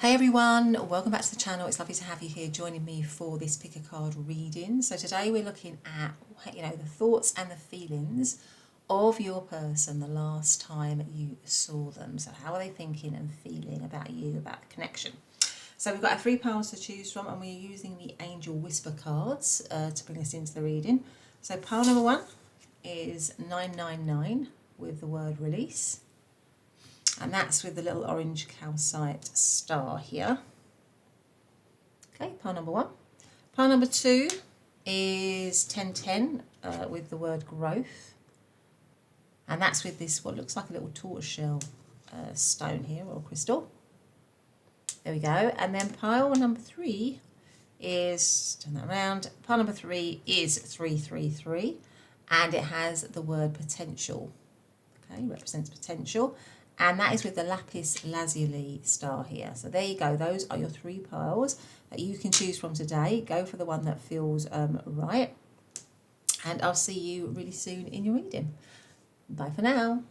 Hey everyone, welcome back to the channel. It's lovely to have you here joining me for this pick a card reading. So today we're looking at, the thoughts and the feelings of your person the last time you saw them. So how are they thinking and feeling about you, about the connection? So we've got our 3 piles to choose from, and we're using the Angel Whisper cards to bring us into the reading. So pile number 1 is 999 with the word release. And that's with the little orange calcite star here. Okay, pile number 1. Pile number 2 is 1010 with the word growth. And that's with this, what looks like a little tortoiseshell stone here, or crystal. There we go. And then pile number 3 is, turn that around, pile number 3 is 333. And it has the word potential. Okay, represents potential. And that is with the lapis lazuli star here. So there you go. Those are your 3 piles that you can choose from today. Go for the one that feels right. And I'll see you really soon in your reading. Bye for now.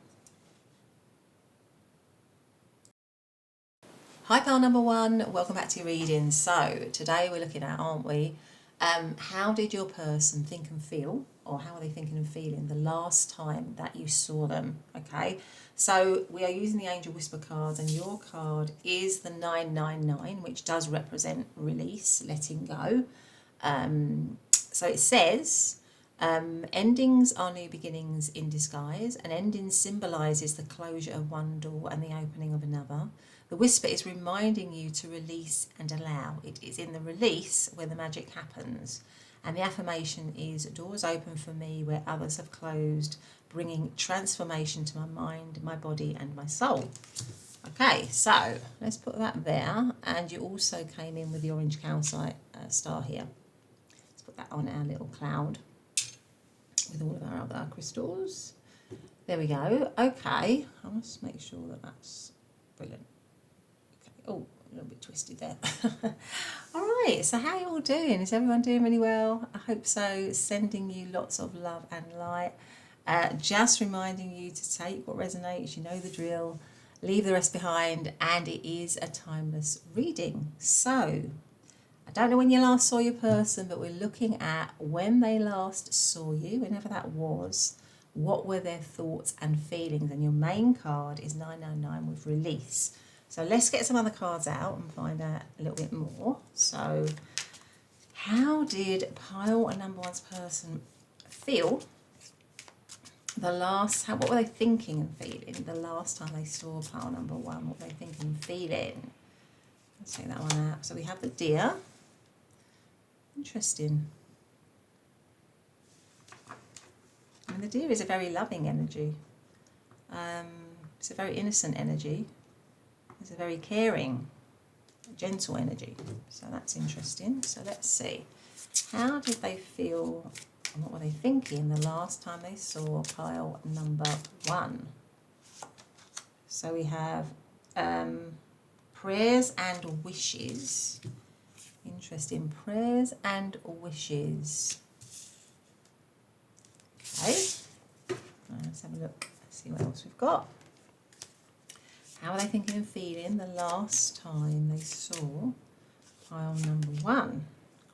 Hi pile number 1. Welcome back to your reading. So today we're looking at, aren't we, how did your person think and feel, or how are they thinking and feeling the last time that you saw them? Okay, so we are using the Angel Whisper cards, and your card is the 999, which does represent release, letting go. So it says, endings are new beginnings in disguise. An ending symbolises the closure of one door and the opening of another. The whisper is reminding you to release and allow. It is in the release where the magic happens. And the affirmation is, doors open for me where others have closed, bringing transformation to my mind, my body and my soul. Okay, so let's put that there. And you also came in with the orange calcite star here. Let's put that on our little cloud with all of our other crystals. There we go. Okay, I must make sure that that's brilliant. Oh, a little bit twisted there. All right, so how are you all doing? Is everyone doing really well? I hope so. Sending you lots of love and light. Just reminding you to take what resonates. You know the drill. Leave the rest behind, and it is a timeless reading. So I don't know when you last saw your person, but we're looking at when they last saw you, whenever that was. What were their thoughts and feelings? And your main card is 999 with release. So let's get some other cards out and find out a little bit more. So how did pile number 1's person feel the last, what were they thinking and feeling the last time they saw pile number 1? What were they thinking and feeling? Let's take that one out. So we have the deer. Interesting. I mean, the deer is a very loving energy. It's a very innocent energy. It's a very caring, gentle energy. So that's interesting. So let's see. How did they feel, and what were they thinking the last time they saw pile number 1? So we have prayers and wishes. Interesting. Prayers and wishes. Okay. Let's have a look. See what else we've got. How are they thinking and feeling the last time they saw pile number 1?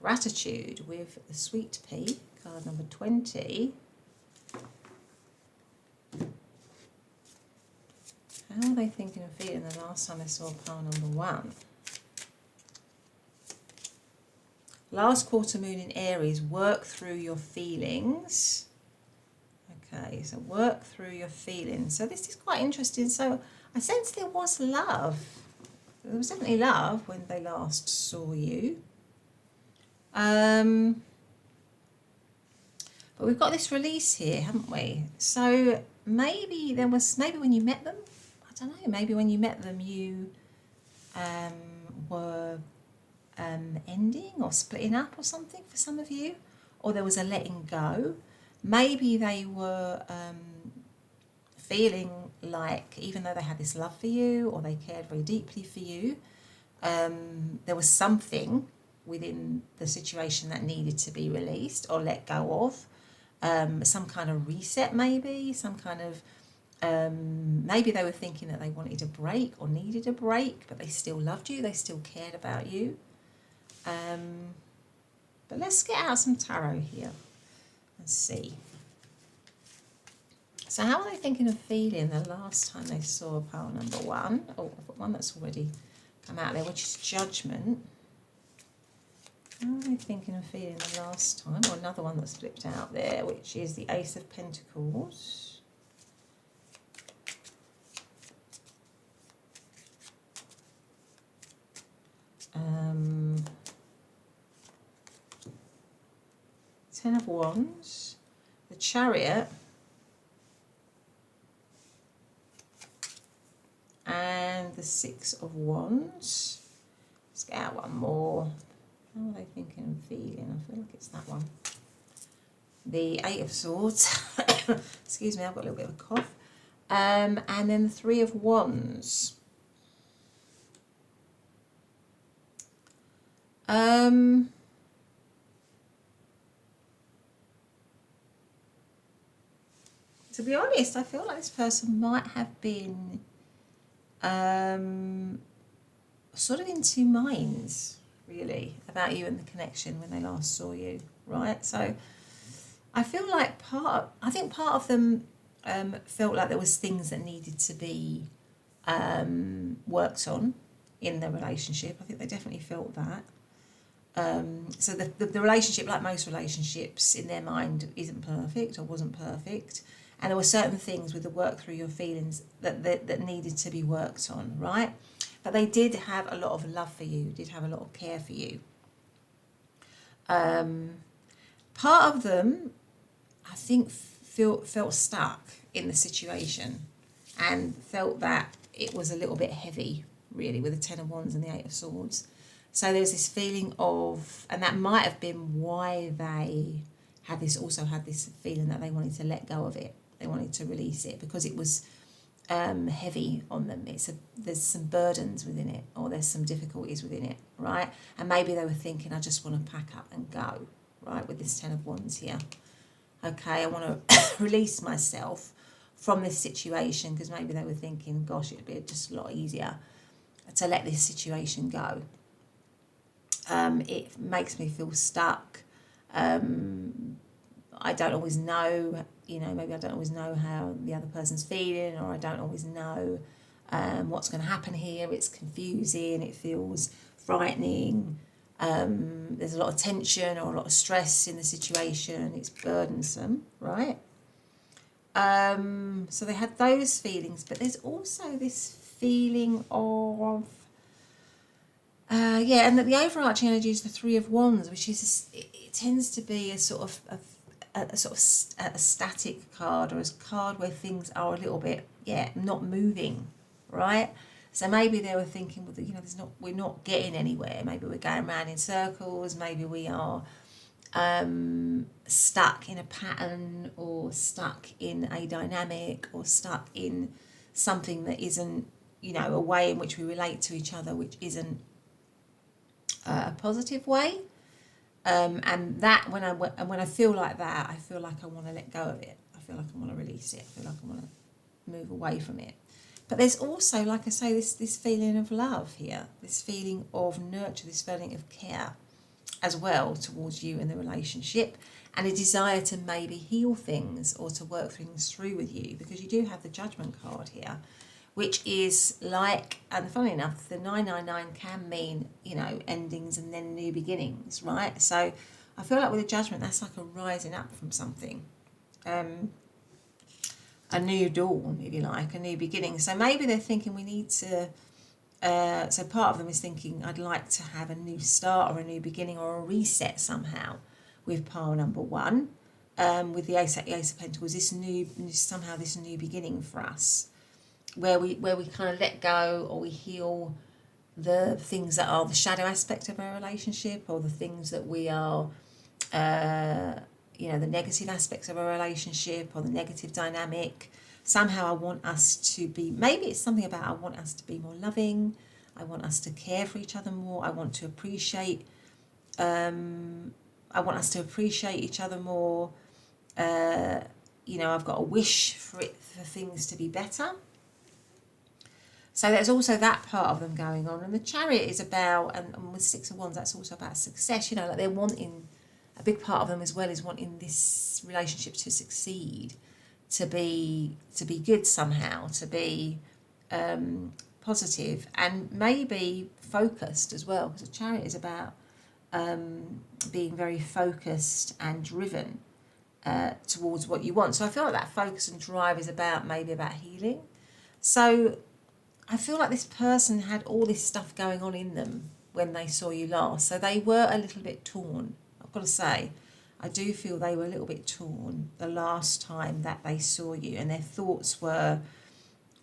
Gratitude with the sweet pea, card number 20. How are they thinking and feeling the last time they saw pile number 1? Last quarter moon in Aries, work through your feelings. Okay, so work through your feelings. So this is quite interesting. So I sense there was love. There was definitely love when they last saw you. But we've got this release here, haven't we? So maybe when you met them, I don't know, maybe when you met them you were ending or splitting up or something for some of you, or there was a letting go. Maybe they were feeling like, even though they had this love for you or they cared very deeply for you, there was something within the situation that needed to be released or let go of. Some kind of reset, maybe some kind of Maybe they were thinking that they wanted a break or needed a break, but they still loved you, they still cared about you. But let's get out some tarot here and see. So how are they thinking of feeling the last time they saw pile number one? Oh, I've got one that's already come out there, which is Judgment. How are they thinking of feeling the last time? Or another one that's flipped out there, which is the Ace of Pentacles. Ten of Wands, the Chariot, and the Six of Wands. Let's get out one more. How are they thinking and feeling? I feel like it's that one. The Eight of Swords. Excuse me, I've got a little bit of a cough. And then the Three of Wands. To be honest, I feel like this person might have been sort of in two minds, really, about you and the connection when they last saw you, right? So I feel like part of them felt like there was things that needed to be worked on in the relationship. I think they definitely felt that. So the relationship, like most relationships, in their mind isn't perfect or wasn't perfect. And there were certain things with the work through your feelings that needed to be worked on, right? But they did have a lot of love for you, did have a lot of care for you. Part of them, I think, felt stuck in the situation and felt that it was a little bit heavy, really, with the Ten of Wands and the Eight of Swords. So there's this feeling of, and that might have been why they had this feeling that they wanted to let go of it. They wanted to release it because it was heavy on them. There's some burdens within it, or there's some difficulties within it, right? And maybe they were thinking, I just want to pack up and go, right, with this Ten of Wands here. Okay, I want to release myself from this situation, because maybe they were thinking, gosh, it'd be just a lot easier to let this situation go. It makes me feel stuck. I don't always know, maybe I don't always know how the other person's feeling, or I don't always know what's going to happen here. It's confusing, it feels frightening. There's a lot of tension or a lot of stress in the situation. It's burdensome, right? So they had those feelings, but there's also this feeling of and that the overarching energy is the Three of Wands, which is it tends to be a sort of a static card, or a card where things are a little bit not moving, right? So maybe they were thinking, well, we're not getting anywhere. Maybe we're going around in circles. Maybe we are stuck in a pattern, or stuck in a dynamic, or stuck in something that isn't, a way in which we relate to each other, which isn't a positive way. And that when I feel like that, I feel like I want to let go of it. I feel like I want to release it. I feel like I want to move away from it. But there's also, like I say, this feeling of love here, this feeling of nurture, this feeling of care as well towards you and the relationship, and a desire to maybe heal things or to work things through with you, because you do have the Judgment card here, which is like, and funnily enough, the 999 can mean, endings and then new beginnings, right? So I feel like with the Judgment, that's like a rising up from something. A new dawn, if you like, a new beginning. So maybe they're thinking we need to, so part of them is thinking, I'd like to have a new start or a new beginning or a reset somehow with pile number one, with the Ace of Pentacles, this new beginning for us, where we kind of let go, or we heal the things that are the shadow aspect of our relationship, or the things that we are, the negative aspects of our relationship, or the negative dynamic. Somehow I want us to be, maybe it's something about I want us to be more loving, I want us to care for each other more, I want to appreciate, each other more, I've got a wish for things to be better. So there's also that part of them going on. And the Chariot is about, and with Six of Wands, that's also about success. Like they're wanting, a big part of them as well is wanting this relationship to succeed, to be good somehow, to be positive, and maybe focused as well, because the Chariot is about being very focused and driven towards what you want. So I feel like that focus and drive is maybe about healing. So I feel like this person had all this stuff going on in them when they saw you last. So they were a little bit torn. I've got to say, I do feel they were a little bit torn the last time that they saw you, and their thoughts were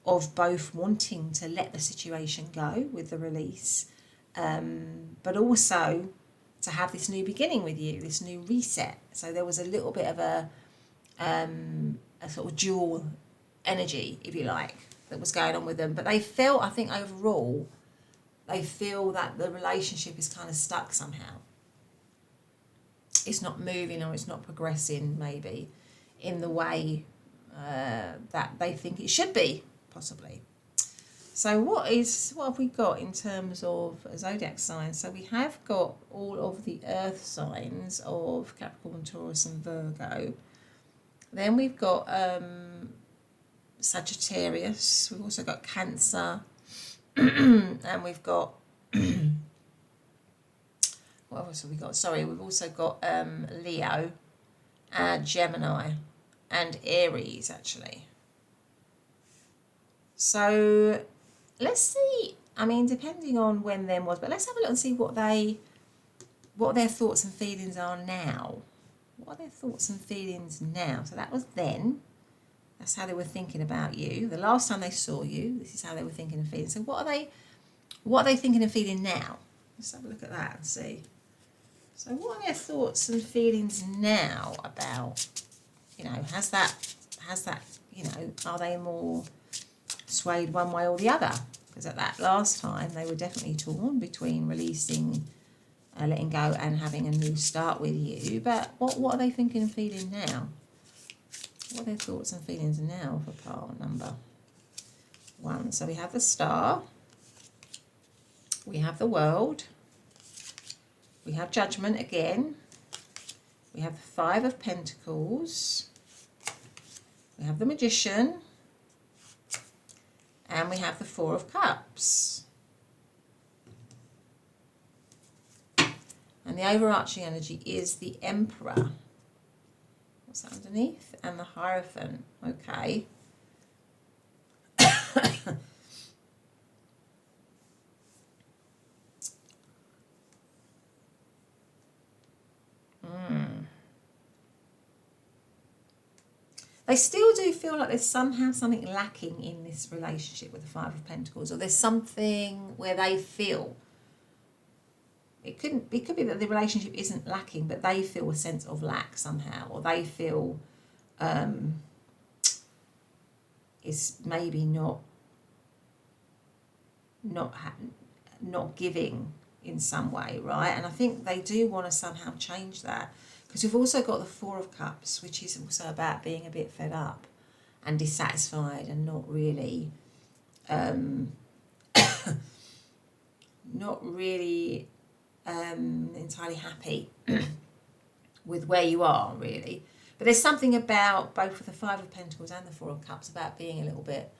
of both wanting to let the situation go with the release, but also to have this new beginning with you, this new reset. So there was a little bit of a sort of dual energy, if you like, that was going on with them. But they felt, I think overall, they feel that the relationship is kind of stuck somehow. It's not moving, or it's not progressing maybe in the way that they think it should be, possibly. So what have we got in terms of zodiac signs? So we have got all of the earth signs of Capricorn, Taurus and Virgo. Then we've got Sagittarius. We've also got Cancer. And we've got what else have we got? Sorry, we've also got Leo, Gemini and Aries, actually. So let's see, I mean, depending on when them was, but let's have a look and see what their thoughts and feelings are now. What are their thoughts and feelings now? So that was then. That's how they were thinking about you. The last time they saw you, this is how they were thinking and feeling. So what are they thinking and feeling now? Let's have a look at that and see. So what are their thoughts and feelings now about, has that, are they more swayed one way or the other? Because at that last time they were definitely torn between releasing, letting go and having a new start with you. But what are they thinking and feeling now? What are their thoughts and feelings now for part number 1? So we have the Star, we have the World, we have Judgment again, we have the 5 of Pentacles, we have the Magician, and we have the 4 of Cups. And the overarching energy is the Emperor. What's that underneath? And the Hierophant. Okay. They still do feel like there's somehow something lacking in this relationship with the 5 of Pentacles, or there's something where they feel it could be that the relationship isn't lacking, but they feel a sense of lack somehow, or they feel it's maybe not giving in some way, right? And I think they do want to somehow change that, because we've also got the 4 of Cups, which is also about being a bit fed up and dissatisfied and not really entirely happy with where you are, really. But there's something about both of the 5 of Pentacles and the 4 of Cups about being a little bit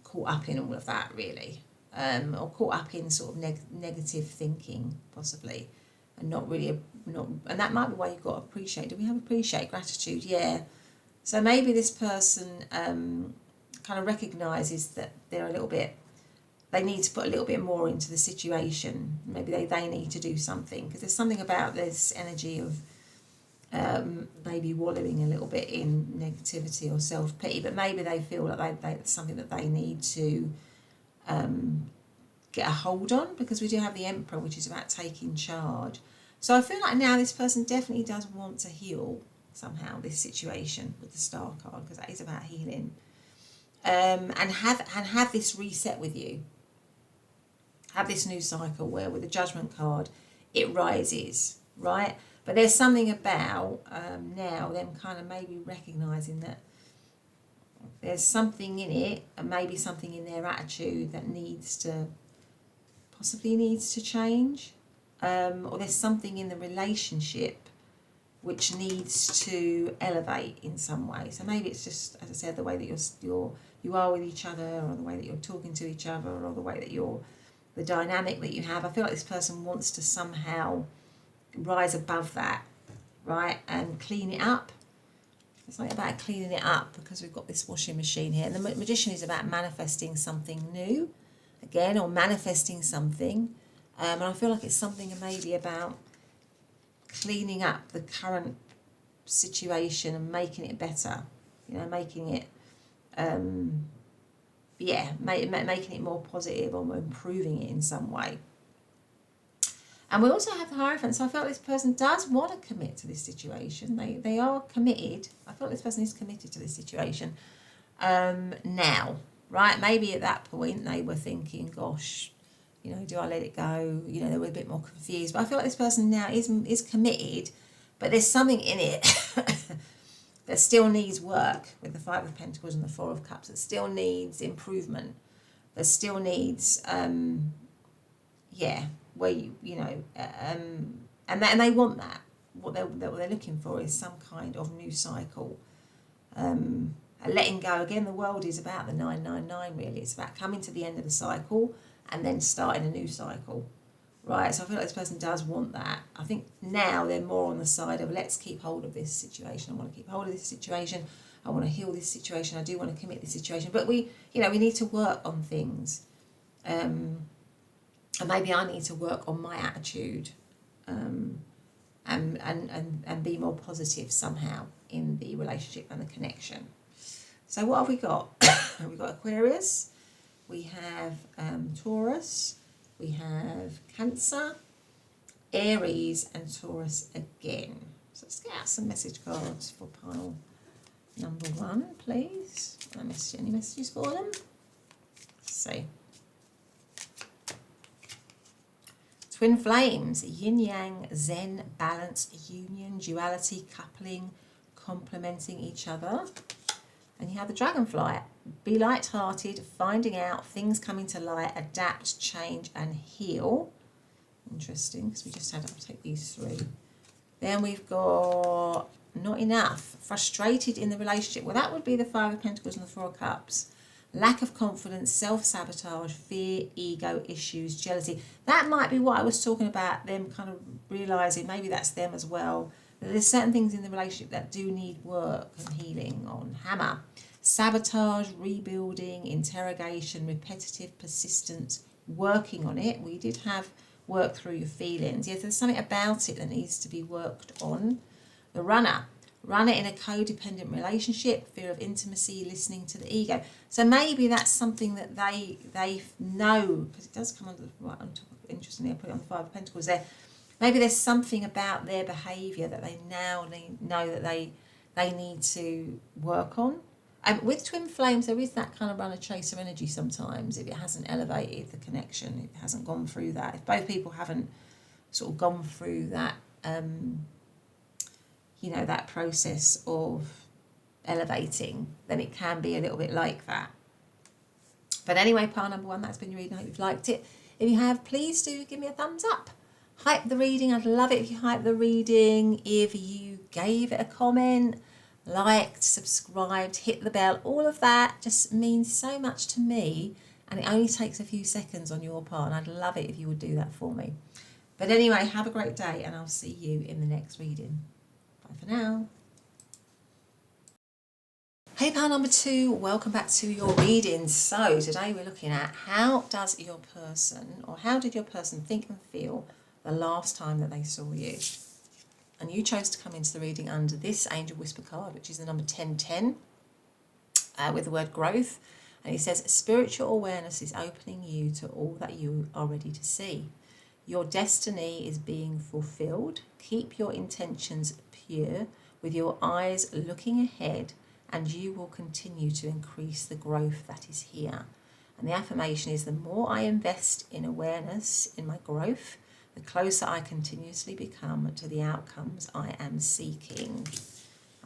caught up in all of that, really, or caught up in sort of negative thinking, possibly, and and that might be why you've got appreciate. Do we have appreciate, gratitude? Yeah. So maybe this person kind of recognises that they're a little bit, they need to put a little bit more into the situation. Maybe they need to do something, because there's something about this energy of maybe wallowing a little bit in negativity or self-pity, but maybe they feel like it's something that they need to get a hold on, because we do have the Emperor, which is about taking charge. So I feel like now this person definitely does want to heal somehow this situation with the Star card, because that is about healing, and have this reset with you. Have this new cycle where with the Judgment card, it rises, right? But there's something about now them kind of maybe recognising that there's something in it, and maybe something in their attitude that possibly needs to change, or there's something in the relationship which needs to elevate in some way. So maybe it's just, as I said, the way that you are with each other, or the way that you're talking to each other, or the way that the dynamic that you have. I feel like this person wants to somehow rise above that, right, and clean it up. It's like about cleaning it up, because we've got this washing machine here. And the Magician is about manifesting something new, again, or manifesting something. And I feel like it's something maybe about cleaning up the current situation and making it better. Making it, making it more positive, or improving it in some way. And we also have the Hierophant, so I feel like this person does want to commit to this situation. They are committed. I feel like this person is committed to this situation now, right? Maybe at that point they were thinking, gosh, do I let it go? They were a bit more confused. But I feel like this person now is committed, but there's something in it that still needs work, with the Five of Pentacles and the Four of Cups. That still needs improvement. That still needs, where and they want that. What they're looking for is some kind of new cycle, letting go. Again, the World is about the 999. Really, it's about coming to the end of the cycle and then starting a new cycle, right? So I feel like this person does want that. I think now they're more on the side of, let's keep hold of this situation. I want to keep hold of this situation. I want to heal this situation. I do want to commit this situation, but we need to work on things. And maybe I need to work on my attitude, and be more positive somehow in the relationship and the connection. So what have we got? We've got Aquarius, we have Taurus, we have Cancer, Aries, and Taurus again. So let's get out some message cards for pile number 1, please. Any messages for them? Let's see. Twin flames, yin yang, zen, balance, union, duality, coupling, complementing each other. And you have the dragonfly. Be light-hearted, finding out, things coming to light, adapt, change, and heal. Interesting, because we just had to take these 3. Then we've got not enough, frustrated in the relationship. Well, that would be the Five of Pentacles and the Four of Cups. Lack of confidence, self-sabotage, fear, ego issues, jealousy. That might be what I was talking about, them kind of realising, maybe that's them as well. There's certain things in the relationship that do need work and healing on. Hammer. Sabotage, rebuilding, interrogation, repetitive, persistence, working on it. We did have work through your feelings. Yes, there's something about it that needs to be worked on. The runner. Runner in a codependent relationship, fear of intimacy, listening to the ego. So maybe that's something that they know, because it does come under, right on top of, interestingly, I put it on the Five of Pentacles there. Maybe there's something about their behaviour that they now know that they need to work on. And with twin flames, there is that kind of runner chaser energy sometimes, if it hasn't elevated the connection, if it hasn't gone through that. If both people haven't sort of gone through that, that process of elevating, then it can be a little bit like that. But anyway, pile number 1, that's been your reading. I hope you've liked it. If you have, please do give me a thumbs up. Hype the reading. I'd love it if you hype the reading. If you gave it a comment, liked, subscribed, hit the bell, all of that just means so much to me, and it only takes a few seconds on your part, and I'd love it if you would do that for me. But anyway, have a great day, and I'll see you in the next reading. Bye for now. Hey, pile number 2, welcome back to your reading. So today we're looking at how did your person think and feel the last time that they saw you. And you chose to come into the reading under this Angel Whisper card, which is the number 1010, with the word growth. And it says, spiritual awareness is opening you to all that you are ready to see. Your destiny is being fulfilled. Keep your intentions pure with your eyes looking ahead, and you will continue to increase the growth that is here. And the affirmation is, the more I invest in awareness in my growth, the closer I continuously become to the outcomes I am seeking.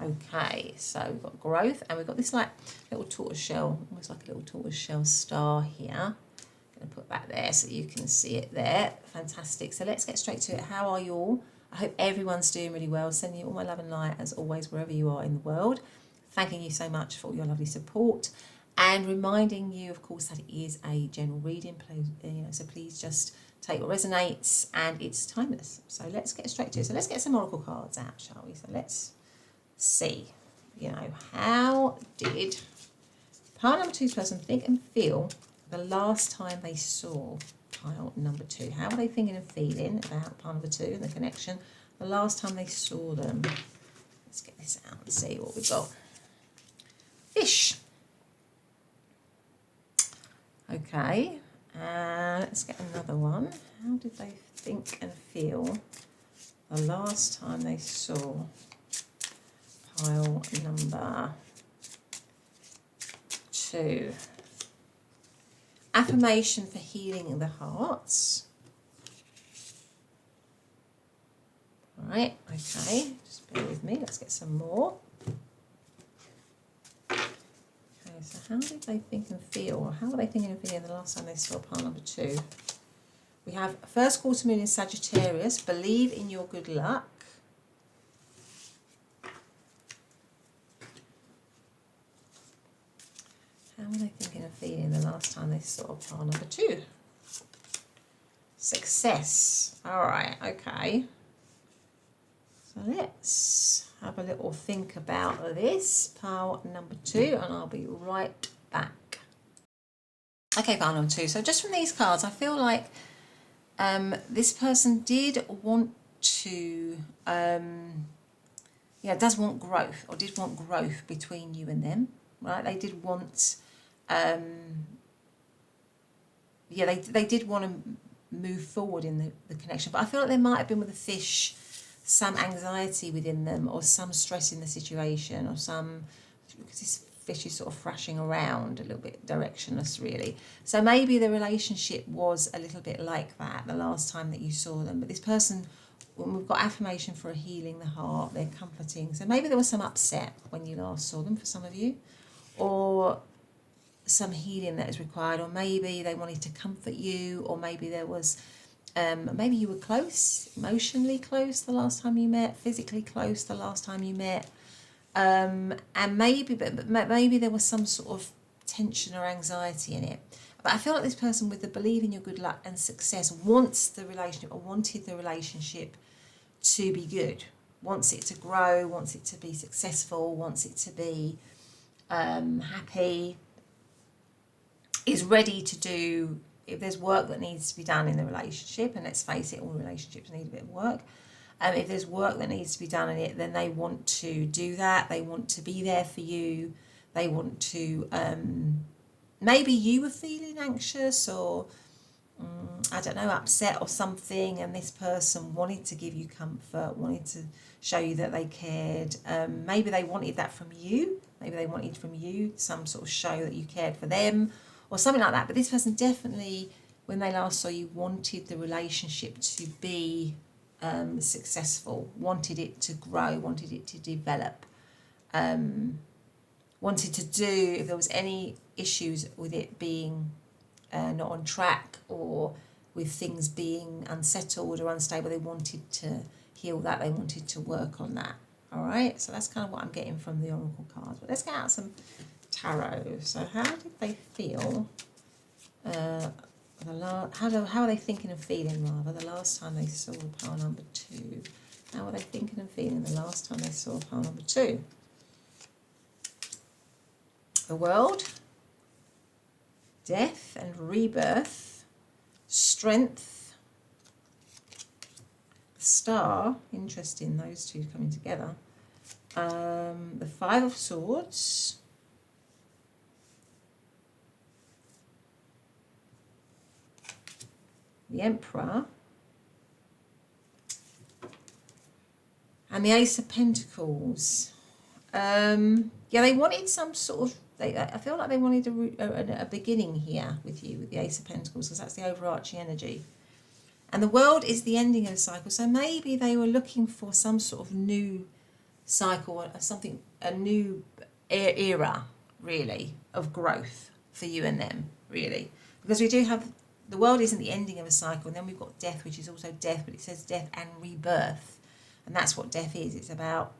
Okay, so we've got growth, and we've got this like little tortoise shell, almost like a little tortoise shell star here. I'm going to put that there so you can see it there. Fantastic. So let's get straight to it. How are you all? I hope everyone's doing really well. Sending you all my love and light as always, wherever you are in the world. Thanking you so much for all your lovely support, and reminding you, of course, that it is a general reading. So please just take what resonates, and it's timeless. So let's get straight to it. So let's get some oracle cards out, shall we? So let's see, how did pile number two's person think and feel the last time they saw pile number two? How are they thinking and feeling about pile number two and the connection the last time they saw them? Let's get this out and see what we've got. Fish. Okay, let's get another one. How did they think and feel the last time they saw pile number two? Affirmation for healing the hearts. All right, okay, just bear with me. Let's get some more. Okay, so how did they think and feel? Or how were they thinking and feeling the last time they saw pile number two? We have first quarter moon in Sagittarius. Believe in your good luck. How were they thinking and feeling the last time they saw pile number two? Success. All right, okay. So let's have a little think about this, pile number two, and I'll be right back. Okay, pile number two. So just from these cards, I feel like this person did want to, does want growth, or did want growth between you and them, right? They did want, they did want to move forward in the connection, but I feel like there might have been with the fish some anxiety within them, or some stress in the situation, or because this fish is sort of thrashing around a little bit directionless, really. So maybe the relationship was a little bit like that the last time that you saw them. But this person, when we've got affirmation for a healing the heart, they're comforting. So maybe there was some upset when you last saw them for some of you, or some healing that is required, or maybe they wanted to comfort you, or maybe there was maybe you were close, emotionally close the last time you met, physically close the last time you met, and maybe there was some sort of tension or anxiety in it. But I feel like this person, with the believe in your good luck and success, wants the relationship, or wanted the relationship to be good, wants it to grow, wants it to be successful, wants it to be happy, is ready to do. If there's work that needs to be done in the relationship, and let's face it, all relationships need a bit of work. If there's work that needs to be done in it, then they want to do that. They want to be there for you. They want to, maybe you were feeling anxious, or, I don't know, upset or something, and this person wanted to give you comfort, wanted to show you that they cared. Maybe they wanted that from you. Maybe they wanted from you some sort of show that you cared for them, or something like that. But this person definitely, when they last saw you, wanted the relationship to be successful, wanted it to grow, wanted it to develop, wanted to do, if there was any issues with it being not on track, or with things being unsettled or unstable, they wanted to heal that, they wanted to work on that. All right, so that's kind of what I'm getting from the oracle cards. But let's get out some tarot. So how did they feel? How are they thinking and feeling, rather, the last time they saw pile number two? How are they thinking and feeling the last time they saw pile number two? The World, death and rebirth, strength, Star. Interesting, those two coming together. The Five of Swords. The Emperor, and the Ace of Pentacles. They wanted some sort of, I feel like they wanted a beginning here with you, with the Ace of Pentacles, because that's the overarching energy. And the world is the ending of a cycle. So maybe they were looking for some sort of new cycle, or something, a new era, really, of growth for you and them, really. Because we do have, the world isn't the ending of a cycle, and then we've got death, which is also death, but it says death and rebirth. And that's what death is. It's about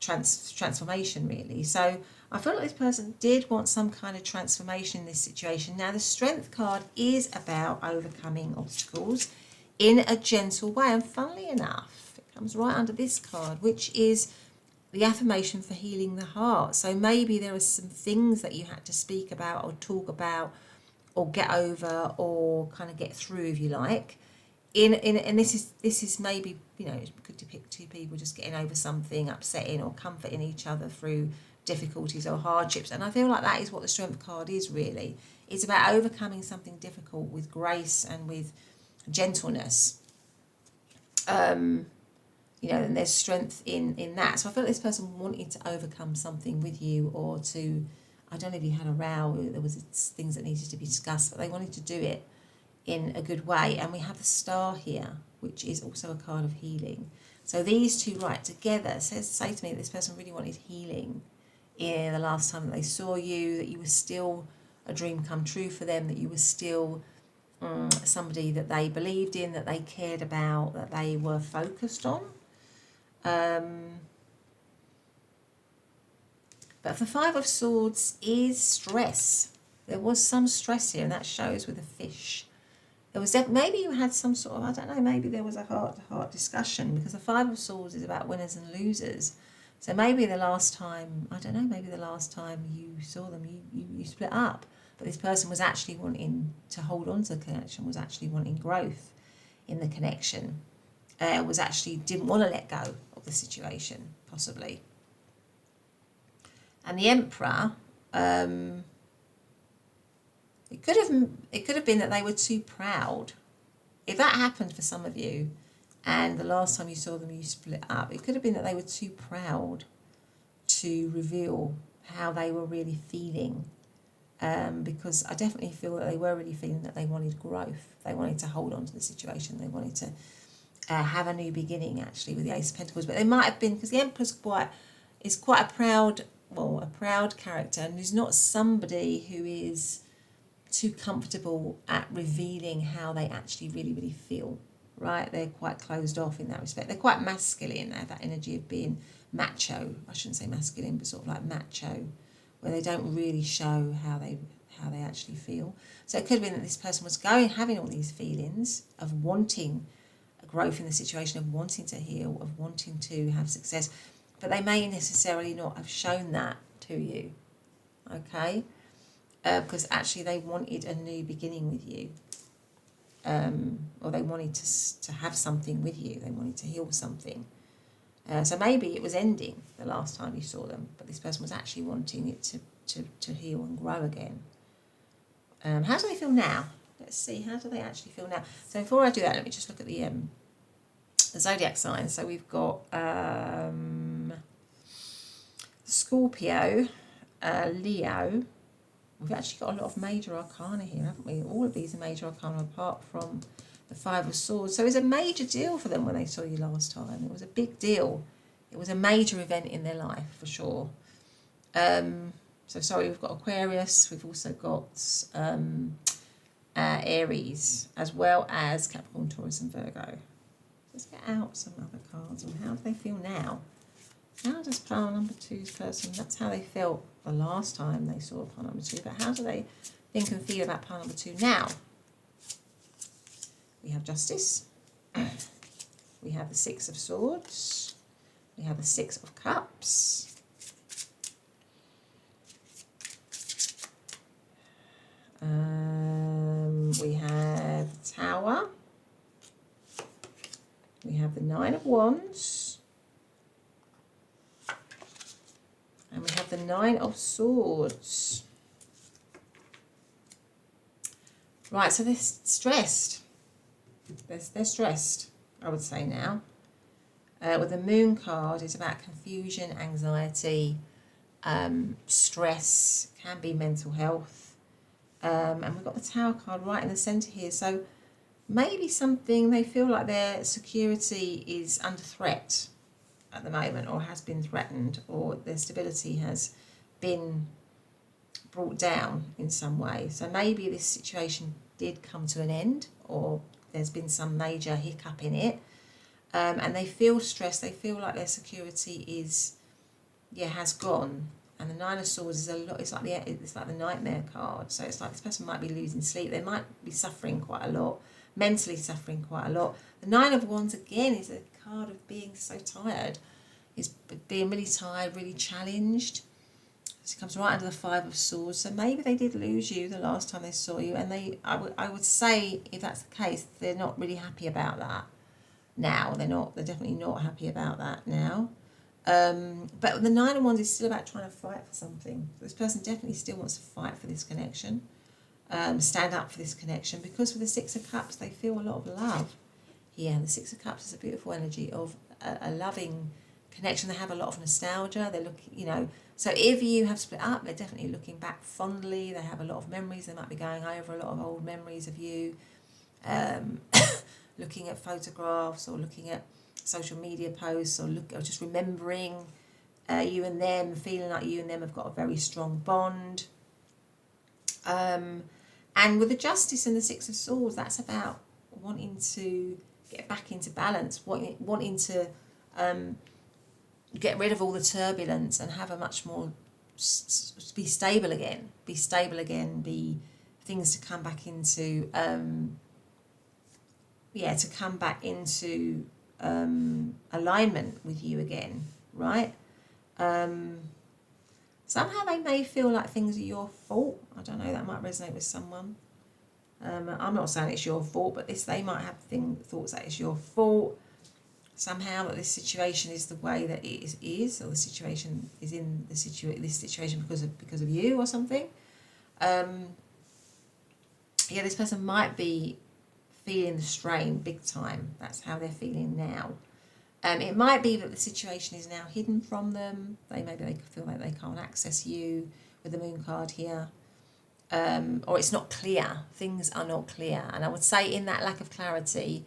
transformation, really. So I feel like this person did want some kind of transformation in this situation. Now, the Strength card is about overcoming obstacles in a gentle way. And funnily enough, it comes right under this card, which is the affirmation for healing the heart. So maybe there are some things that you had to speak about or talk about or get over or kind of get through, if you like. And this is maybe, it could depict two people just getting over something, upsetting or comforting each other through difficulties or hardships. And I feel like that is what the Strength card is, really. It's about overcoming something difficult with grace and with gentleness. And there's strength in that. So I feel like this person wanted to overcome something with you, or to, I don't know if you had a row, there was things that needed to be discussed, but they wanted to do it in a good way. And we have the Star here, which is also a card of healing. So these two right together say to me that this person really wanted healing in the last time that they saw you, that you were still a dream come true for them, that you were still somebody that they believed in, that they cared about, that they were focused on. But the Five of Swords is stress. There was some stress here, and that shows with the fish. There was maybe you had some sort of, I don't know, maybe there was a heart-to-heart discussion, because the Five of Swords is about winners and losers. So maybe the last time, I don't know, maybe the last time you saw them, you split up. But this person was actually wanting to hold on to the connection, was actually wanting growth in the connection. Was actually didn't want to let go of the situation, possibly. And the Emperor, it could have been that they were too proud. If that happened for some of you, and the last time you saw them you split up, it could have been that they were too proud to reveal how they were really feeling. Because I definitely feel that they were really feeling that they wanted growth. They wanted to hold on to the situation. They wanted to have a new beginning, actually, with the Ace of Pentacles. But they might have been, because the Emperor's quite a proud character, and he's not somebody who is too comfortable at revealing how they actually really, really feel, right? They're quite closed off in that respect. They're quite masculine. They have that energy of being macho. I shouldn't say masculine, but sort of like macho, where they don't really show how they actually feel. So it could have been that this person was having all these feelings of wanting a growth in the situation, of wanting to heal, of wanting to have success, but they may necessarily not have shown that to you, okay? Because actually they wanted a new beginning with you, or they wanted to have something with you. They wanted to heal something. So maybe it was ending the last time you saw them, but this person was actually wanting it to heal and grow again. How do they feel now? Let's see, how do they actually feel now? So before I do that, let me just look at the zodiac signs. So we've got Scorpio, Leo. We've actually got a lot of major arcana here, haven't we? All of these are major arcana apart from the Five of Swords. So it was a major deal for them when they saw you last time. It was a big deal. It was a major event in their life, for sure. So sorry, we've got Aquarius. We've also got Aries, as well as Capricorn, Taurus and Virgo. Let's get out some other cards. And how do they feel now? How does pile number two's person, that's how they felt the last time they saw pile number two, but how do they think and feel about pile number two now? We have Justice, we have the Six of Swords, we have the Six of Cups, we have the Tower, we have the Nine of Wands, and we have the Nine of Swords. Right, so they're stressed. They're stressed, I would say now. With the Moon card, it's about confusion, anxiety, stress, can be mental health. And we've got the Tower card right in the centre here. So maybe something, they feel like their security is under threat at the moment, or has been threatened, or their stability has been brought down in some way. So maybe this situation did come to an end, or there's been some major hiccup in it, and they feel stressed. They feel like their security has gone. And the Nine of Swords is a lot. It's like the Nightmare card. So it's like this person might be losing sleep. They might be suffering quite a lot, mentally suffering quite a lot. The Nine of Wands again is a card of being so tired, is being really tired, really challenged. So it comes right under the Five of Swords. So maybe they did lose you the last time they saw you, and I would say, if that's the case, they're not really happy about that now. They're definitely not happy about that now. But the Nine of Wands is still about trying to fight for something. This person definitely still wants to fight for this connection, stand up for this connection, because with the Six of Cups, they feel a lot of love here. The Six of Cups is a beautiful energy of a loving connection. They have a lot of nostalgia. They're looking, so if you have split up, they're definitely looking back fondly. They have a lot of memories. They might be going over a lot of old memories of you, looking at photographs, or looking at social media posts, or just remembering you and them, feeling like you and them have got a very strong bond. And with the Justice and the Six of Swords, that's about wanting to get back into balance, wanting to get rid of all the turbulence and have a much more be stable again, be things to come back into to come back into alignment with you again, right? Somehow they may feel like things are your fault. I don't know, that might resonate with someone. I'm not saying it's your fault, but they might have thoughts that it's your fault. Somehow that this situation is the way that it is, or the situation is in this situation because of you or something. This person might be feeling the strain big time. That's how they're feeling now. It might be that the situation is now hidden from them. Maybe they feel like they can't access you with the Moon card here. Or it's not clear. Things are not clear. And I would say in that lack of clarity,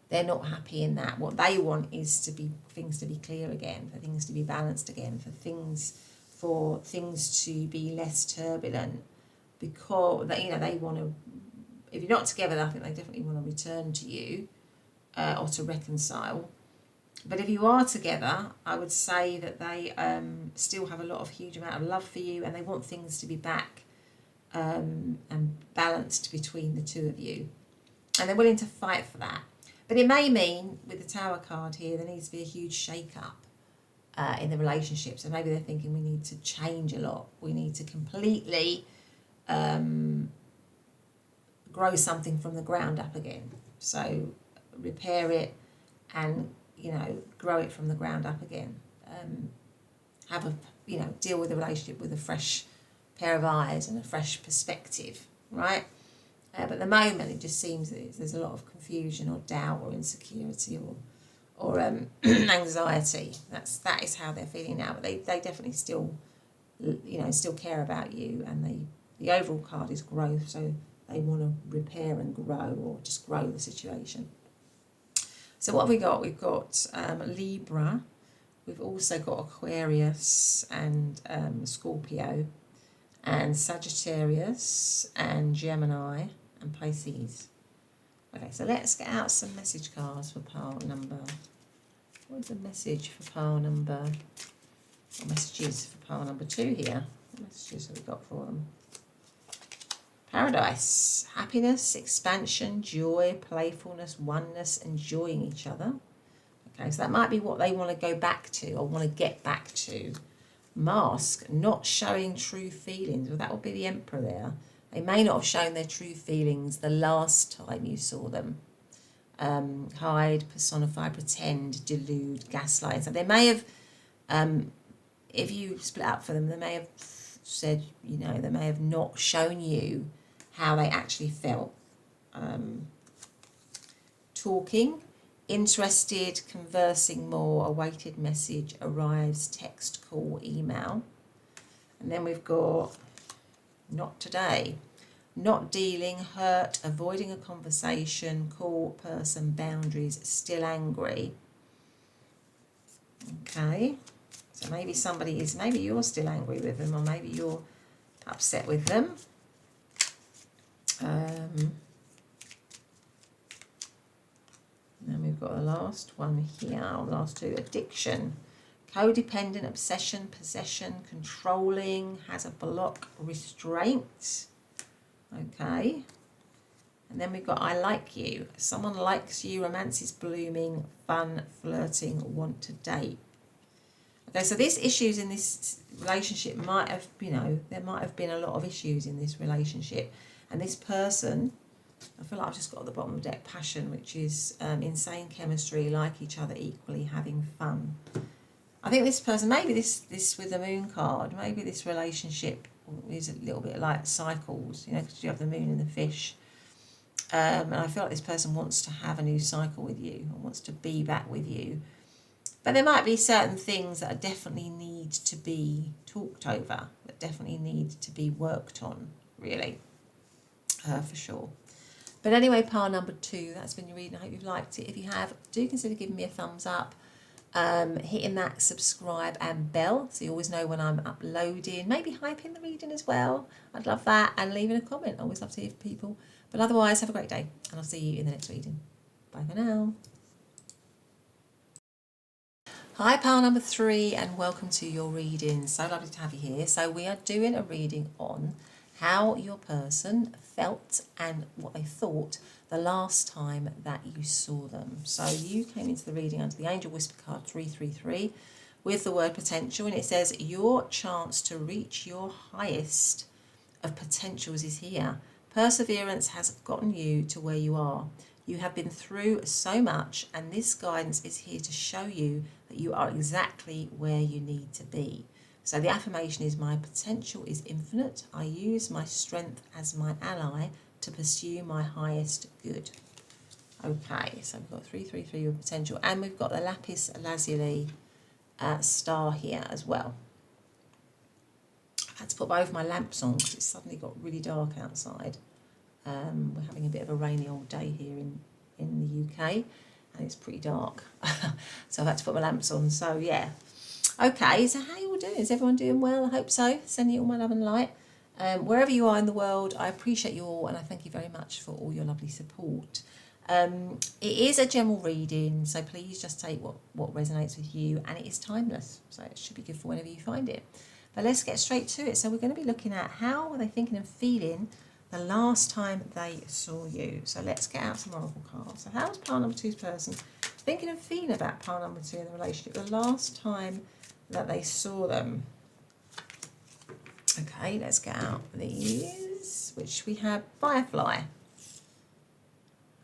they're not happy in that. What they want is things to be clear again, for things to be balanced again, for things to be less turbulent, because they want to. If you're not together, I think they definitely want to return to you, or to reconcile. But if you are together, I would say that they still have a huge amount of love for you, and they want things to be back and balanced between the two of you, and they're willing to fight for that. But it may mean, with the Tower card here, there needs to be a huge shake-up in the relationship. So maybe they're thinking we need to change a lot. We need to completely grow something from the ground up again. So repair it and, grow it from the ground up again. Deal with the relationship with a fresh pair of eyes and a fresh perspective, right? But at the moment, it just seems that there's a lot of confusion or doubt or insecurity or anxiety. That is how they're feeling now. But they definitely still care about you, and the overall card is growth. So they want to repair and grow, or just grow the situation. So what have we got? We've got Libra. We've also got Aquarius and Scorpio, and Sagittarius and Gemini and Pisces. Okay, so let's get out some message cards for pile number. What is the message for pile number? Or messages for pile number 2 here? What messages have we got for them? Paradise, happiness, expansion, joy, playfulness, oneness, enjoying each other. Okay, so that might be what they want to go back to or want to get back to. Mask, not showing true feelings. Well, that would be the Emperor there. They may not have shown their true feelings the last time you saw them. Hide, personify, pretend, delude, gaslight. So they may have, if you split up for them, they may have said, they may have not shown you how they actually felt. Talking, interested, conversing more, awaited message, arrives, text, call, email. And then we've got not today. not dealing, hurt, avoiding a conversation, cool person, boundaries, still angry. Okay, so maybe maybe you're still angry with them, or maybe you're upset with them. Then we've got the last one here, last two, addiction. Codependent, obsession, possession, controlling, has a block, restraint. Okay. And then we've got I like you. Someone likes you, romance is blooming, fun, flirting, want to date. Okay, so these issues in this relationship might have, there might have been a lot of issues in this relationship. And this person, I feel like I've just got at the bottom of the deck, passion, which is insane chemistry, like each other equally, having fun. I think this person, maybe this with the moon card, maybe this relationship is a little bit like cycles, because you have the moon and the fish. And I feel like this person wants to have a new cycle with you, or wants to be back with you. But there might be certain things that definitely need to be talked over, that definitely need to be worked on, really, for sure. But anyway, pile number 2, that's been your reading. I hope you've liked it. If you have, do consider giving me a thumbs up. Hitting that subscribe and bell so you always know when I'm uploading. Maybe hyping the reading as well. I'd love that. And leaving a comment. I always love to hear from people. But otherwise, have a great day. And I'll see you in the next reading. Bye for now. Hi, pile number 3, and welcome to your reading. So lovely to have you here. So we are doing a reading on how your person felt and what they thought the last time that you saw them. So you came into the reading under the Angel Whisper card 333 with the word potential, and it says your chance to reach your highest of potentials is here. Perseverance has gotten you to where you are. You have been through so much, and this guidance is here to show you that you are exactly where you need to be. So the affirmation is, my potential is infinite. I use my strength as my ally to pursue my highest good. Okay, so we've got 333 with potential, and we've got the lapis lazuli star here as well. I've had to put both my lamps on because it's suddenly got really dark outside. We're having a bit of a rainy old day here in the UK, and it's pretty dark. So I've had to put my lamps on. So yeah. Okay, so how are you all doing? Is everyone doing well? I hope so. Sending you all my love and light. Wherever you are in the world, I appreciate you all, and I thank you very much for all your lovely support. It is a general reading, so please just take what resonates with you, and it is timeless, so it should be good for whenever you find it. But let's get straight to it. So we're going to be looking at how were they thinking and feeling the last time they saw you. So let's get out some oracle cards. So how was pile number 2's person thinking and feeling about pile number 2 in the relationship the last time that they saw them? Okay, let's get out these, which we have Firefly.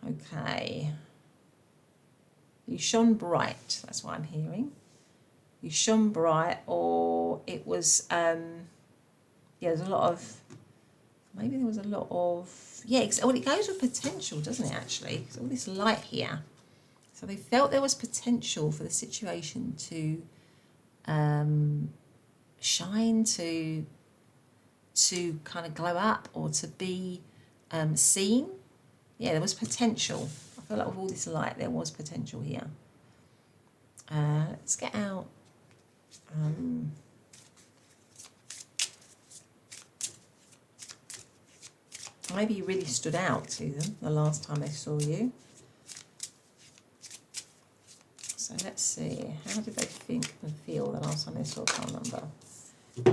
Okay. You shone bright, that's what I'm hearing. You shone bright, or it was, there's a lot of, maybe there was a lot of, well, it goes with potential, doesn't it, actually? There's all this light here. So they felt there was potential for the situation to shine, to kind of glow up, or to be seen. Yeah, there was potential. I feel like with all this light, there was potential here. Let's get out. Maybe you really stood out to them the last time they saw you. So let's see. How did they think and feel the last time they saw pile number?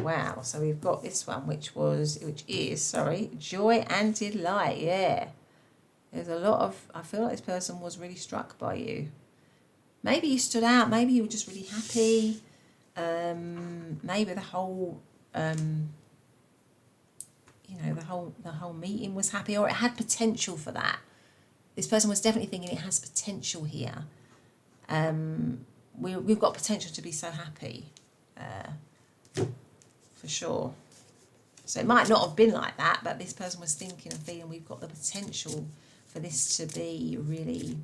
Wow. So we've got this one, which is joy and delight. Yeah. There's a lot of, I feel like this person was really struck by you. Maybe you stood out. Maybe you were just really happy. Maybe the whole, the whole meeting was happy, or it had potential for that. This person was definitely thinking it has potential here. We've got potential to be so happy, for sure. So it might not have been like that, but this person was thinking and feeling we've got the potential for this to be really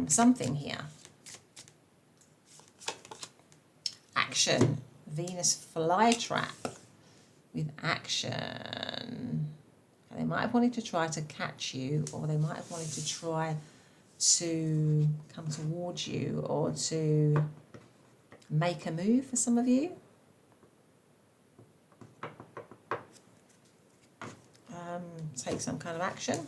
something here. Action, Venus flytrap with action. They might have wanted to try to catch you, or they might have wanted to try to come towards you, or to make a move for some of you. Take some kind of action.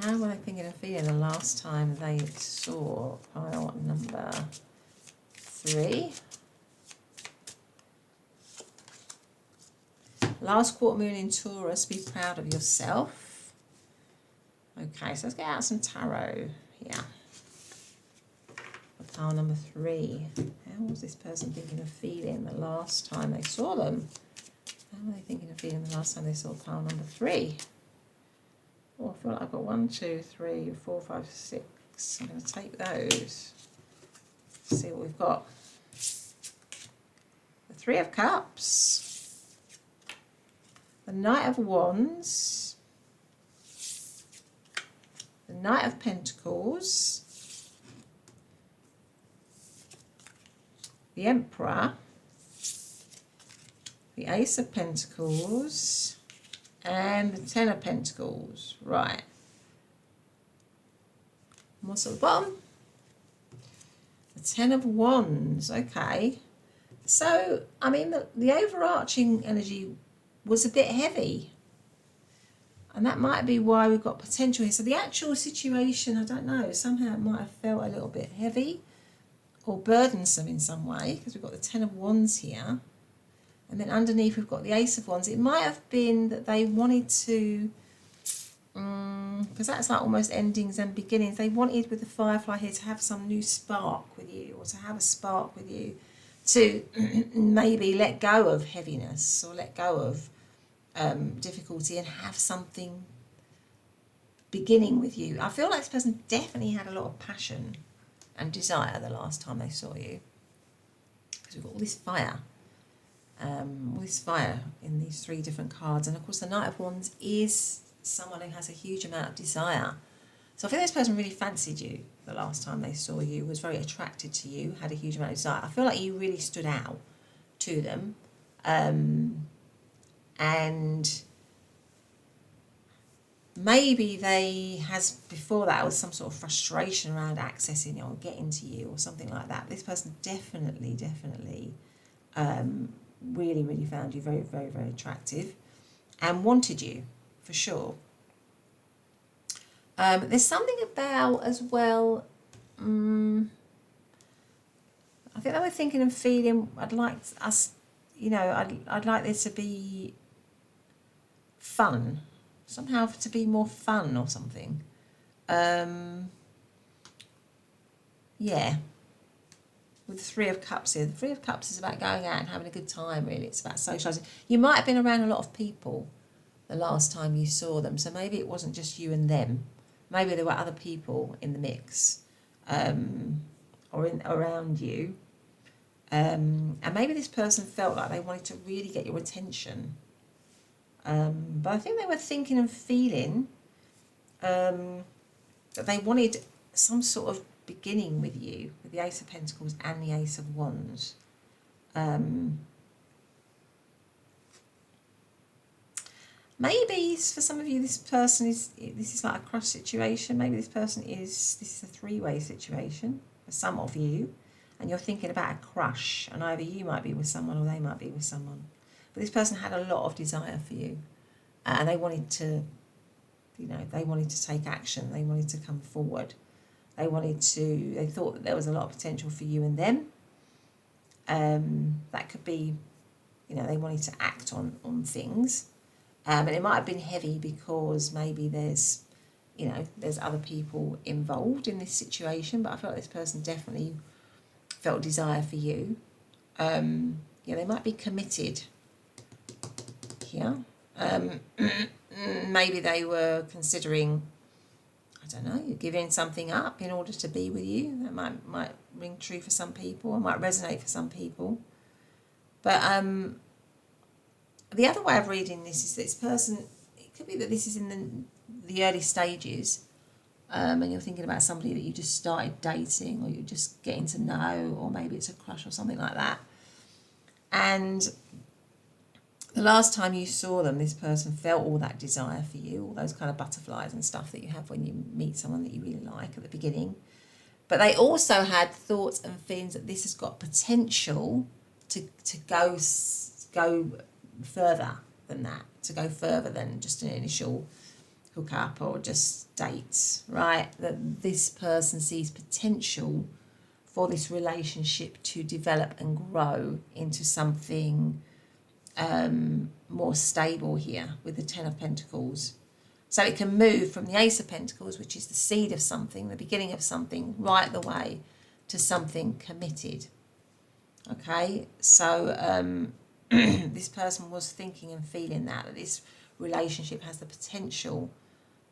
How were they thinking and feeling the last time they saw pile number 3? Last quarter moon in Taurus, be proud of yourself. Okay, so let's get out some tarot here. For pile number 3. How was this person thinking of feeling the last time they saw them? How were they thinking of feeling the last time they saw pile number 3? Oh, I feel like I've got 1, 2, 3, 4, 5, 6. I'm going to take those. See what we've got. The 3 of Cups. The Knight of Wands. The Knight of Pentacles. The Emperor. The Ace of Pentacles. And the 10 of Pentacles. Right. And what's at the bottom? The 10 of Wands. Okay. So, I mean, the overarching energy was a bit heavy. And that might be why we've got potential here. So the actual situation, I don't know, somehow it might have felt a little bit heavy or burdensome in some way, because we've got the 10 of Wands here. And then underneath we've got the Ace of Wands. It might have been that they wanted to, because that's like almost endings and beginnings. They wanted with the Firefly here to have some new spark with you, or to have a spark with you, to maybe let go of heaviness or let go of difficulty and have something beginning with you. I feel like this person definitely had a lot of passion and desire the last time they saw you, because we've got all this fire. All this fire in these 3 different cards. And of course the Knight of Wands is someone who has a huge amount of desire. So I think this person really fancied you the last time they saw you, was very attracted to you, had a huge amount of desire. I feel like you really stood out to them. And maybe before that was some sort of frustration around accessing you or getting to you or something like that. This person definitely really found you very, very, very attractive and wanted you, for sure. There's something about as well, I think they were thinking and feeling, I'd like us, I'd like there to be fun, somehow to be more fun or something. Yeah. With the 3 of Cups here. The 3 of Cups is about going out and having a good time, really. It's about socialising. You might have been around a lot of people the last time you saw them, so maybe it wasn't just you and them. Maybe there were other people in the mix, or around you. And maybe this person felt like they wanted to really get your attention. But I think they were thinking and feeling that they wanted some sort of beginning with you, with the Ace of Pentacles and the Ace of Wands. Maybe for some of you this is like a crush situation. Maybe this is a 3-way situation for some of you, and you're thinking about a crush, and either you might be with someone or they might be with someone. But this person had a lot of desire for you, and they wanted to take action. They wanted to come forward. They thought that there was a lot of potential for you and them. That could be, they wanted to act on things. And it might have been heavy because maybe there's other people involved in this situation, but I feel like this person definitely felt desire for you. They might be committed here. Maybe they were considering, I don't know, giving something up in order to be with you. That might ring true for some people, or might resonate for some people. But the other way of reading this is that this person, it could be that this is in the early stages, and you're thinking about somebody that you just started dating, or you're just getting to know, or maybe it's a crush or something like that. And the last time you saw them, this person felt all that desire for you, all those kind of butterflies and stuff that you have when you meet someone that you really like at the beginning. But they also had thoughts and feelings that this has got potential to go further than that, to go further than just an initial hookup or just dates, right? That this person sees potential for this relationship to develop and grow into something more stable here with the Ten of Pentacles. So it can move from the Ace of Pentacles, which is the seed of something, the beginning of something, right the way to something committed. Okay, so this person was thinking and feeling that this relationship has the potential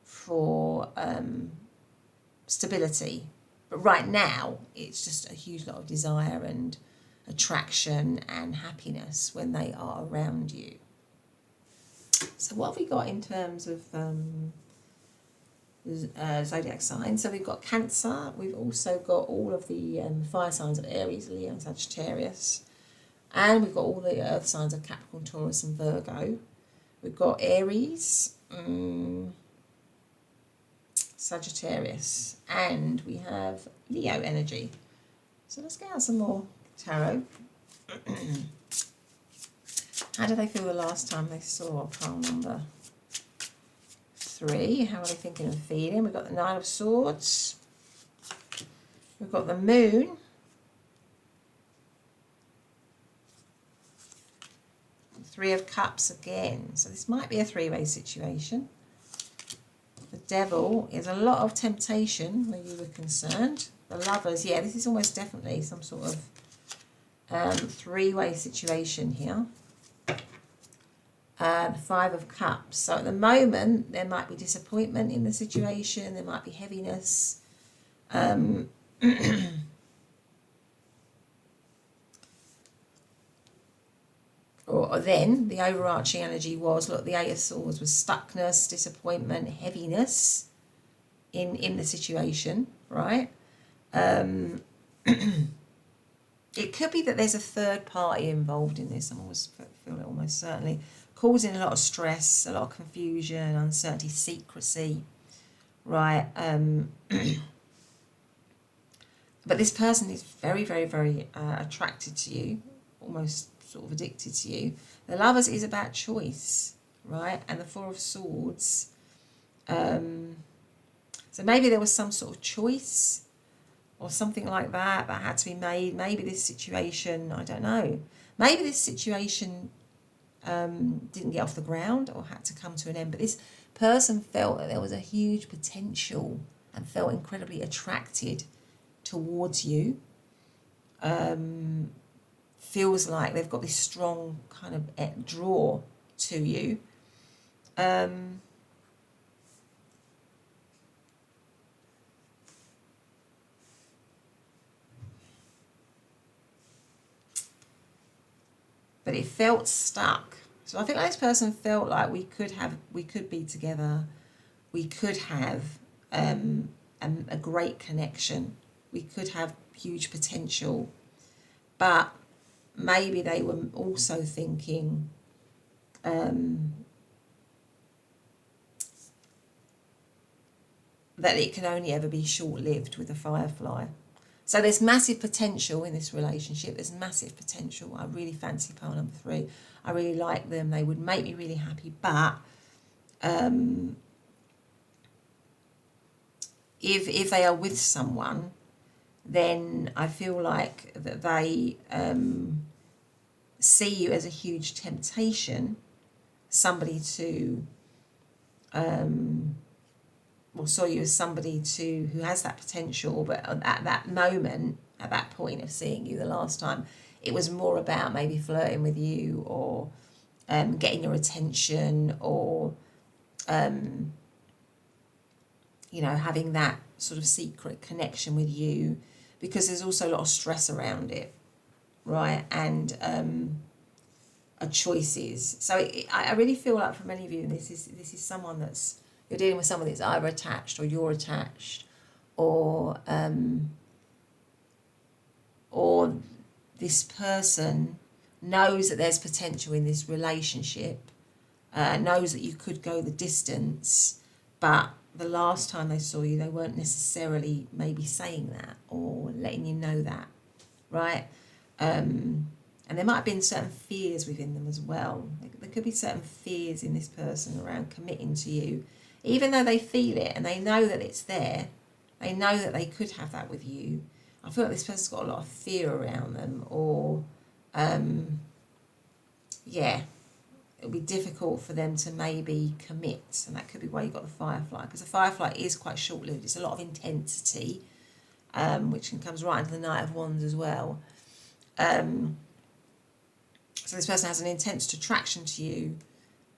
for stability. But right now, it's just a huge lot of desire and attraction and happiness when they are around you. So what have we got in terms of zodiac signs? So we've got Cancer. We've also got all of the fire signs of Aries, Leo and Sagittarius. And we've got all the earth signs of Capricorn, Taurus and Virgo. We've got Aries, Sagittarius, and we have Leo energy. So let's get out some more tarot. How did they feel the last time they saw pile number 3? How are they thinking and feeling? We've got the Nine of Swords. We've got the Moon. Three of Cups again. So this might be a three-way situation. The Devil is a lot of temptation where you were concerned. The Lovers, yeah, this is almost definitely some sort of three-way situation here. The Five of Cups. So at the moment, there might be disappointment in the situation. There might be heaviness. Or then the overarching energy was, look, the Eight of Swords was stuckness, disappointment, heaviness in the situation, right? It could be that there's a third party involved in this. I always feel it almost certainly. Causing a lot of stress, a lot of confusion, uncertainty, secrecy, right? But this person is very, very, very attracted to you, almost sort of addicted to you. The Lovers is about choice, right? And the Four of Swords. So maybe there was some sort of choice or something like that had to be made. Maybe this situation, I don't know. Maybe this situation didn't get off the ground or had to come to an end. But this person felt that there was a huge potential and felt incredibly attracted towards you. Feels like they've got this strong kind of draw to you. But it felt stuck. So I think this person felt like we could be together. We could have a great connection. We could have huge potential. But maybe they were also thinking that it can only ever be short-lived with a firefly. So there's massive potential in this relationship. There's massive potential. I really fancy pile number 3. I really like them. They would make me really happy. But if they are with someone, then I feel like that they see you as a huge temptation, somebody to, saw you as somebody who has that potential, but at that moment, at that point of seeing you the last time, it was more about maybe flirting with you or getting your attention or, having that sort of secret connection with you, because there's also a lot of stress around it, right? And choices. So I really feel like for many of you, this is someone that's, you're dealing with someone that's either attached or you're attached, or this person knows that there's potential in this relationship, knows that you could go the distance, but the last time they saw you, they weren't necessarily maybe saying that or letting you know that, right? And there might have been certain fears within them as well. There could be certain fears in this person around committing to you, even though they feel it and they know that it's there. They know that they could have that with you. I feel like this person's got a lot of fear around them, or it'll be difficult for them to maybe commit, and that could be why you've got the Firefly, because the Firefly is quite short-lived. It's a lot of intensity, which comes right into the Knight of Wands as well. So this person has an intense attraction to you,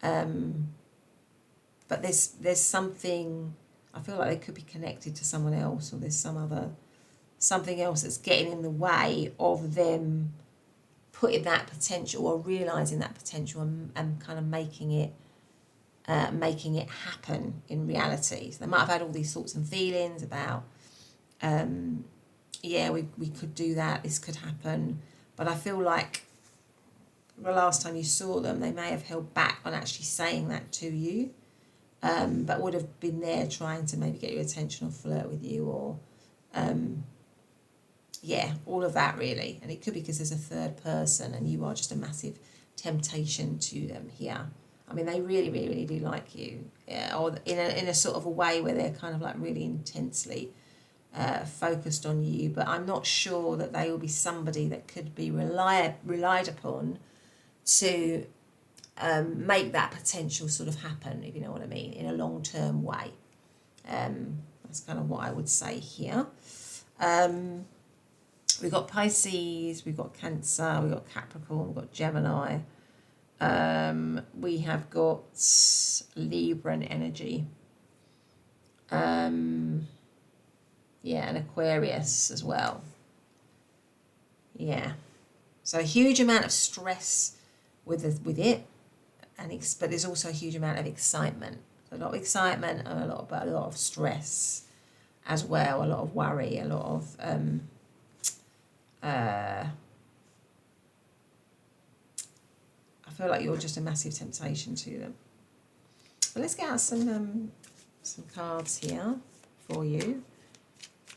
but there's something, I feel like they could be connected to someone else, or there's something else that's getting in the way of them putting that potential or realising that potential and kind of making it happen in reality. So they might have had all these thoughts and feelings about, we could do that, this could happen. But I feel like the last time you saw them, they may have held back on actually saying that to you, but would have been there trying to maybe get your attention or flirt with you, or all of that really. And it could be because there's a third person and you are just a massive temptation to them here. I mean, they really, really, really do like you, or in a sort of a way where they're kind of like really intensely focused on you. But I'm not sure that they will be somebody that could be relied upon to make that potential sort of happen, if you know what I mean, in a long-term way. That's kind of what I would say here. We've got Pisces, we've got Cancer, we've got Capricorn, we've got Gemini. We have got Libra and energy. And Aquarius as well. Yeah. So a huge amount of stress with it, but there's also a huge amount of excitement. So a lot of excitement and a lot of stress as well, a lot of worry, a lot of I feel like you're just a massive temptation to them. But let's get out some cards here for you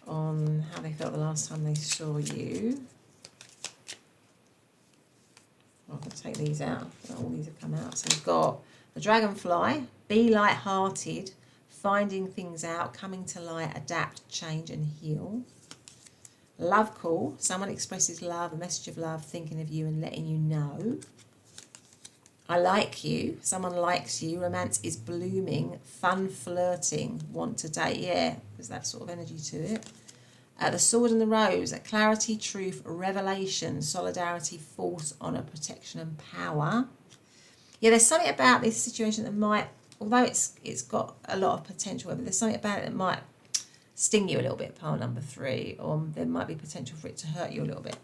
on how they felt the last time they saw you. I'm going to take these out. All these have come out. So we've got the Dragonfly, be light-hearted, finding things out, coming to light, adapt, change and heal. Love call, someone expresses love, a message of love, thinking of you and letting you know. I like you, someone likes you, romance is blooming, fun flirting, want to date, there's that sort of energy to it. The Sword and the Rose, clarity, truth, revelation, solidarity, force, honour, protection and power. Yeah, there's something about this situation that might, although it's got a lot of potential, but there's something about it that might sting you a little bit, pile number 3, or there might be potential for it to hurt you a little bit.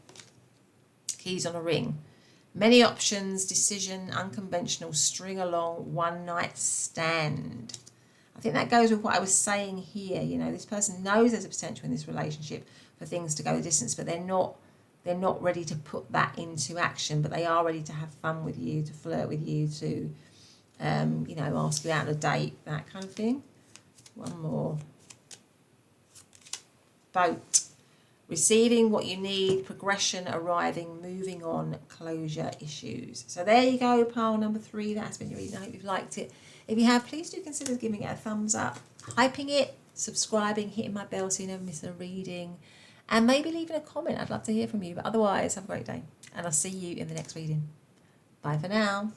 Keys on a ring. Many options, decision, unconventional, string along, one night stand. I think that goes with what I was saying here. You know, this person knows there's a potential in this relationship for things to go the distance, but they're not ready to put that into action, but they are ready to have fun with you, to flirt with you, to, ask you out on a date, that kind of thing. One more. Boat. Receiving what you need, progression, arriving, moving on, closure, issues. So there you go, pile number 3. That's been your reading. I hope you've liked it. If you have, please do consider giving it a thumbs up, hyping it, subscribing, hitting my bell so you never miss a reading, and maybe leaving a comment. I'd love to hear from you. But otherwise, have a great day, and I'll see you in the next reading. Bye for now.